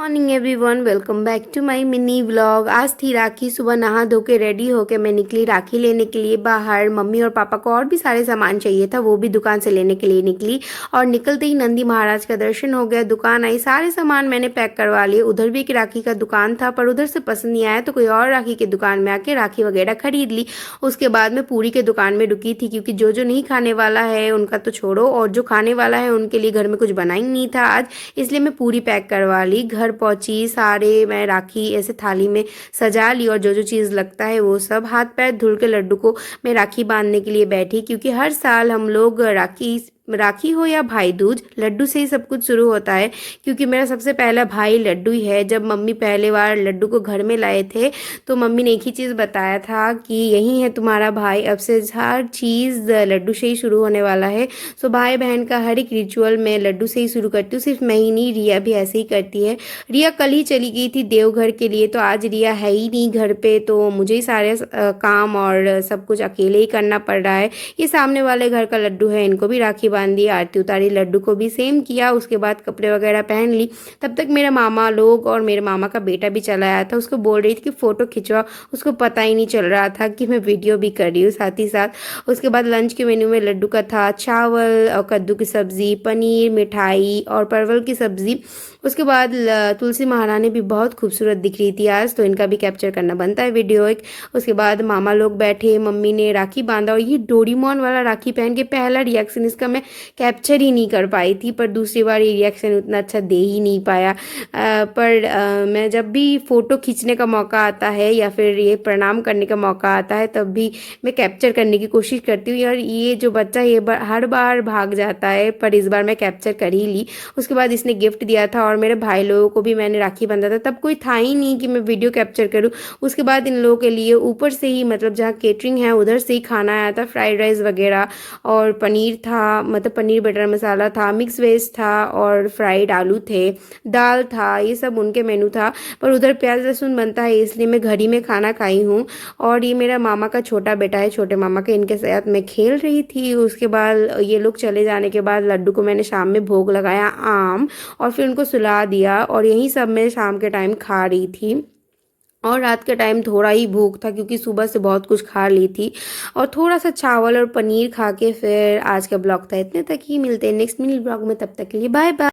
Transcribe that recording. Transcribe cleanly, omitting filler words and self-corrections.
Morning everyone, welcome back to my mini vlog. आज थी राखी। सुबह नहा धो के रेडी होके मैं निकली राखी लेने के लिए बाहर। मम्मी और पापा को और भी सारे सामान चाहिए था, वो भी दुकान से लेने के लिए निकली। और निकलते ही नंदी महाराज का दर्शन हो गया। दुकान आई, सारे सामान मैंने पैक करवा लिए। उधर भी एक राखी का दुकान था, पर उधर से पसंद नहीं आया तो कोई और राखी की दुकान में आके राखी वगैरह खरीद ली। उसके बाद मैं पूरी के दुकान में रुकी थी, क्योंकि जो नहीं खाने वाला है उनका तो छोड़ो, और जो खाने वाला है उनके लिए घर में कुछ बना ही नहीं था आज, इसलिए मैं पूरी पैक करवा ली। घर पहुंची, सारे मैं राखी ऐसे थाली में सजा ली और जो चीज़ लगता है वो सब। हाथ पैर धुल के लड्डू को मैं राखी बांधने के लिए बैठी, क्योंकि हर साल हम लोग राखी हो या भाई दूज, लड्डू से ही सब कुछ शुरू होता है। क्योंकि मेरा सबसे पहला भाई लड्डू ही है। जब मम्मी पहले बार लड्डू को घर में लाए थे तो मम्मी ने एक ही चीज़ बताया था कि यही है तुम्हारा भाई, अब से हर चीज़ लड्डू से ही शुरू होने वाला है। सो भाई बहन का हर एक रिचुअल मैं लड्डू से ही शुरू करती हूँ। सिर्फ मैं ही नहीं, रिया भी ऐसे ही करती है। रिया कल ही चली गई थी देवघर के लिए, तो आज रिया है ही नहीं घर पे, तो मुझे ही सारे काम और सब कुछ अकेले ही करना पड़ रहा है। ये सामने वाले घर का लड्डू है, इनको भी राखी बांध दी, आरती उतारी, लड्डू को भी सेम किया। उसके बाद कपड़े वगैरह पहन ली। तब तक मेरे मामा लोग और मेरे मामा का बेटा भी चला आया था। उसको बोल रही थी कि फ़ोटो खिंचवा, उसको पता ही नहीं चल रहा था कि मैं वीडियो भी कर रही हूँ साथ ही साथ। उसके बाद लंच के मेन्यू में लड्डू का था चावल और कद्दू की सब्ज़ी, पनीर, मिठाई और परवल की सब्ज़ी। उसके बाद तुलसी महारानी भी बहुत खूबसूरत दिख रही थी आज, तो इनका भी कैप्चर करना बनता है वीडियो एक। उसके बाद मामा लोग बैठे, मम्मी ने राखी बांधा, और ये डोरीमोन वाला राखी पहन के पहला रिएक्शन इसका मैं कैप्चर ही नहीं कर पाई थी, पर दूसरी बार ये रिएक्शन उतना अच्छा दे ही नहीं पाया। मैं जब भी फ़ोटो खींचने का मौका आता है या फिर ये प्रणाम करने का मौका आता है, तब भी मैं कैप्चर करने की कोशिश करती हूँ। और ये जो बच्चा हर बार भाग जाता है, पर इस बार मैं कैप्चर कर ही ली। उसके बाद इसने गिफ्ट दिया था, और मेरे भाई लोगों को भी मैंने राखी बांधा था। तब कोई था ही नहीं कि मैं वीडियो कैप्चर करूँ। उसके बाद इन लोगों के लिए ऊपर से ही, मतलब जहाँ केटरिंग है उधर से ही खाना आया था, फ्राइड राइस वगैरह, और पनीर था, मतलब पनीर बटर मसाला था, मिक्स वेज था, और फ्राइड आलू थे, दाल था, ये सब उनके मेनू था। पर उधर प्याज लहसुन बनता है, इसलिए मैं घर ही में खाना खाई हूँ। और ये मेरा मामा का छोटा बेटा है, छोटे मामा के, इनके साथ मैं खेल रही थी। उसके बाद ये लोग चले जाने के बाद लड्डू को मैंने शाम में भोग लगाया आम, और फिर उनको सुला दिया, और यही सब मैं शाम के टाइम खा रही थी। और रात के टाइम थोड़ा ही भूख था, क्योंकि सुबह से बहुत कुछ खा ली थी, और थोड़ा सा चावल और पनीर खा के फिर आज का ब्लॉग था इतने तक ही। मिलते हैं नेक्स्ट मिनी ब्लॉग में, तब तक के लिए बाय बाय।